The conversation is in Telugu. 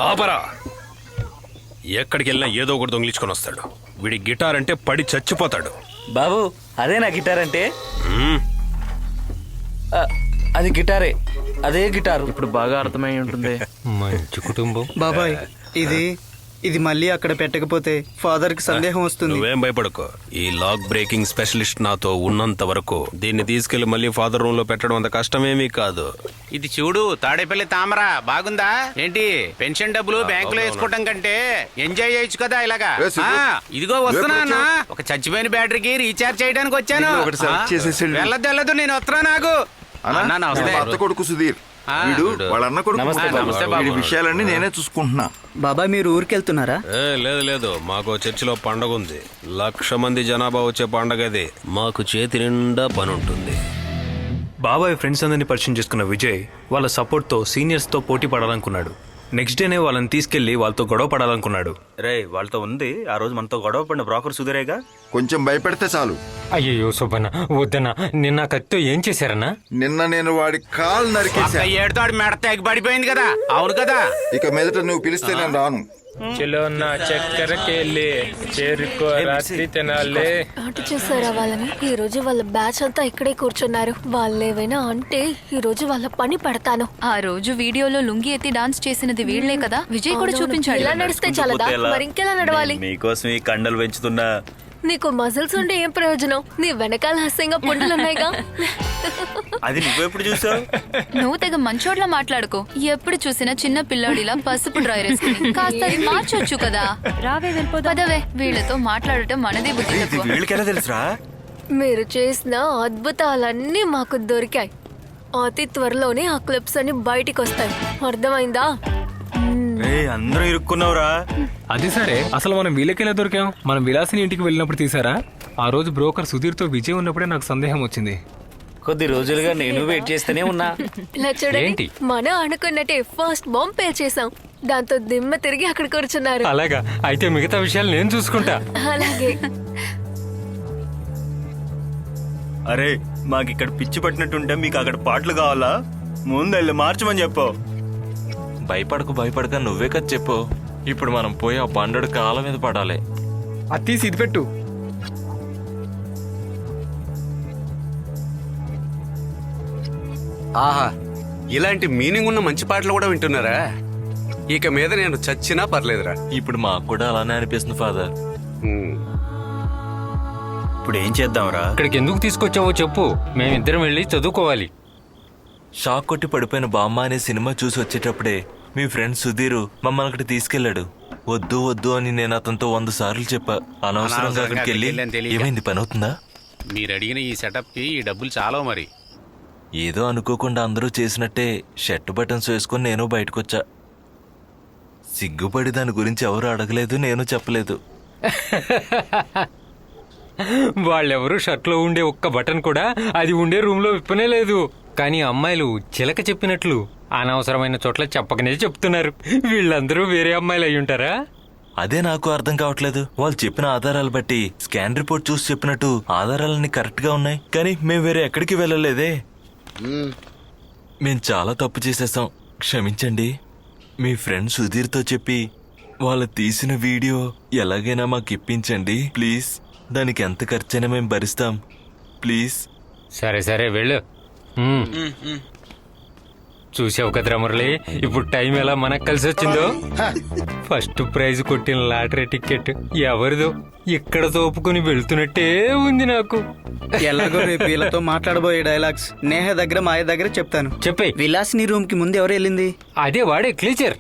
ఆపరా! ఎక్కడికి వెళ్ళినా ఏదో ఒకటి దొంగిలించుకొని వస్తాడు. వీడి గిటార్ అంటే పడి చచ్చిపోతాడు. బాబు అదే నా గిటార్ అంటే. మ్మ్. అది గిటారే, అదే గిటారు. ఇప్పుడు బాగా అర్థమై ఉంటుంది. మంచి కుటుంబం. బాబాయ్ ఇది మళ్ళీ అక్కడ పెట్టకపోతే ఫాదర్ కి సందేహం వస్తుంది. నువ్వేం భయపడకు. ఈ లాక్ బ్రేకింగ్ స్పెషలిస్ట్ నాతో ఉన్నంత వరకు దీన్ని తీసుకెళ్లి మళ్ళీ ఫాదర్ రూమ్ లో పెట్టడం అంత కష్టమేమీ కాదు. ఇది చూడు, తాడేపల్లి తామర బాగుందా ఏంటి? పెన్షన్ డబ్బులు బ్యాంకులో వేసుకోవటం కంటే ఎంజాయ్ చేయొచ్చు కదా ఇలాగా. ఇదిగో వస్తున్నా అన్న, ఒక చచ్చిపోయిన బ్యాటరీకి రీఛార్జ్ చేయడానికి వచ్చాను. వెళ్ళదు నేను వస్తున్నా. నాకు అత్త కొడుకు సుధీర్, వీడు వాళ్ళ అన్న కొడుకు. వీడి విషయాలన్నీ నేనే చూసుకుంటున్నా. బాబాయ్ మీరు ఊరికెళ్తున్నారా? లేదు, మాకు చర్చిలో పండగ ఉంది. 1,00,000 మంది జనాభా వచ్చే పండగ అది. మాకు చేతి నిండా పని ఉంటుంది. బాబాయ్ ఫ్రెండ్స్ అందరినీ పరిచయం చేసుకున్న విజయ్ వాళ్ళ సపోర్ట్తో సీనియర్స్తో పోటీ పడాలనుకున్నాడు. నెక్స్ట్ డేనే వాళ్ళని తీసుకెళ్లి వాళ్ళతో గొడవ పడాలనుకున్నాడు. రే వాళ్ళతో ఉంది, ఆ రోజు మనతో గొడవ పడిన బ్రోకర్ సుధీరేగా. కొంచెం భయపెడితే చాలు. అయ్యో సుబ్బన్న వద్దన్నా, నిన్న కత్తితో ఏం చేశారన్నా? నిన్న నేను వాడి కాలు నరికేసా. ఏడుతాడు మెడ తెగి పడిపోయింది కదా. అవును కదా. ఇక మీదట నువ్వు పిలిస్తే నేను రాను. చిలోన్న చక్కెరకెళ్ళి చేరుకో, రాత్రి తినాలి. ఆట చేశారా వాళ్ళని? ఈ రోజు వాళ్ళ బ్యాచ్ అంతా ఇక్కడే కూర్చున్నారు. వాళ్ళేవైనా అంటే ఈ రోజు వాళ్ళ పని పెడతాను. ఆ రోజు వీడియోలో లుంగి ఎత్తి డాన్స్ చేసినది వీళ్లే కదా, విజయ్ కూడా చూపించాడు. ఇలా నడిస్తే చాలదా, మరి ఇంకెలా నడవాలి? మీకోసం ఈ కండలు పెంచుతున్నా. నీకు మజిల్స్ ఉంటే ఏం ప్రయోజనం? నీ వెనకాల హాస్యంగా పుండులున్నాయిగా. అది నువ్వెప్పుడు చూసావు? నువ్వు తెగ మంచోడ్లా మాట్లాడుకో. ఎప్పుడు చూసినా చిన్న పిల్లాడిలా పసుపు డ్రైర్ వేసుకుని కాస్త అది మార్చొచ్చు కదా. రావే పదవే, వీళ్ళతో మాట్లాడటం మనదే బుద్ధి తక్కువ. వీళ్ళకెలా తెలుసురా? మీరు చేసిన అద్భుతాలన్నీ మాకు దొరికాయి. అతి త్వరలోనే ఆ క్లిప్స్ అన్ని బయటికి వస్తాయి. అర్థమైందా? అందరూ ఇరుక్కున్నావురా. అది సరే, అసలు మనం వీళ్ళకెలా దొరికాం? మనం విలాసిని ఇంటికి వెళ్ళినప్పుడు తీసారా? ఆ రోజు బ్రోకర్ సుధీర్తో విజయ్ ఉన్నప్పుడే నాకు సందేహం వచ్చింది. కొద్ది రోజులుగా నేను వెయిట్ చేస్తూనే ఉన్నా. ఇలా చూడండి, మనం అనుకున్నట్టే ఫస్ట్ బాంబ్ పే చేసాం. దాంతో దిమ్మ తిరిగి అక్కడ కూర్చున్నారు. అలాగా, అయితే మిగతా విషయాలు నేను చూసుకుంటా. అలాగే. అరే మాకు ఇక్కడ పిచ్చి పట్టినట్టుంటే మీకు అక్కడ పాటలు కావాలా? ముందెళ్ళి మార్చమని చెప్పు. భయపడక నువ్వే కదా చెప్పు. ఇప్పుడు మనం పోయి ఆ బండడు కాళ్ళ మీద పడాలి. అది తీసి ఇది పెట్టు. ఆహా, ఇలాంటి మీనింగ్ ఉన్న మంచి పాటలు కూడా వింటున్నారా? ఇక మీద నేను చచ్చినా పర్లేదురా. ఇప్పుడు మాకు కూడా అలానే అనిపిస్తుంది ఫాదర్. ఇప్పుడు ఏం చేద్దాంరా? ఇక్కడికి ఎందుకు తీసుకొచ్చావో చెప్పు. మేమిద్దరం వెళ్ళి చదువుకోవాలి. షాక్ కొట్టి పడిపోయిన బామ్మ అనే సినిమా చూసి వచ్చేటప్పుడే మీ ఫ్రెండ్ సుధీర్ మమ్మల్ని అక్కడికి తీసుకెళ్లాడు. వద్దు అని నేను అతనితో 100 సార్లు చెప్పా. అనవసరంగా అక్కడికి వెళ్ళి ఏమైంది, పని అవుతుందా? మీరు అడిగిన ఈ సెటప్ కి ఈ డబ్బులు చాలా. మరి ఏదో అనుకోకుండా అందరూ చేసినట్టే షర్ట్ బటన్స్ వేసుకుని నేను బయటకొచ్చా. సిగ్గుపడి దాని గురించి ఎవరు అడగలేదు, నేను చెప్పలేదు. వాళ్ళెవరూ షర్ట్లో ఉండే ఒక్క బటన్ కూడా అది ఉండే రూమ్ లో విప్పనే లేదు. కానీ అమ్మాయిలు చిలక చెప్పినట్లు అనవసరమైన చోట్ల చెప్పకనే చెప్తున్నారు. వీళ్ళందరూ వేరే అమ్మాయిలు అయి ఉంటారా? అదే నాకు అర్థం కావట్లేదు. వాళ్ళు చెప్పిన ఆధారాలు బట్టి స్కాన్ రిపోర్ట్ చూసి చెప్పినట్టు ఆధారాలన్నీ కరెక్ట్ గా ఉన్నాయి. కానీ మేము వేరే ఎక్కడికి వెళ్ళలేదే. మేం చాలా తప్పు చేసేసాం, క్షమించండి. మీ ఫ్రెండ్ సుధీర్తో చెప్పి వాళ్ళు తీసిన వీడియో ఎలాగైనా మాకు ఇప్పించండి ప్లీజ్. దానికి ఎంత ఖర్చైనా మేము భరిస్తాం ప్లీజ్. సరే వెళ్ళు. చూసావు కదరా మురళి, ఇప్పుడు టైం ఎలా మనకు కలిసి వచ్చిందో. ఫస్ట్ ప్రైజ్ కొట్టిన లాటరీ టికెట్ ఎవరిదో ఇక్కడ తోపుకొని వెళ్తున్నట్టే ఉంది నాకు. ఎలాగో రేపు వీళ్ళతో మాట్లాడబోయే డైలాగ్స్ నేహ దగ్గర మాయ దగ్గర చెప్తాను. చెప్పే. విలాసిని రూమ్ కి ముందు ఎవరు వెళ్ళింది? అదే వాడే క్లీచర్.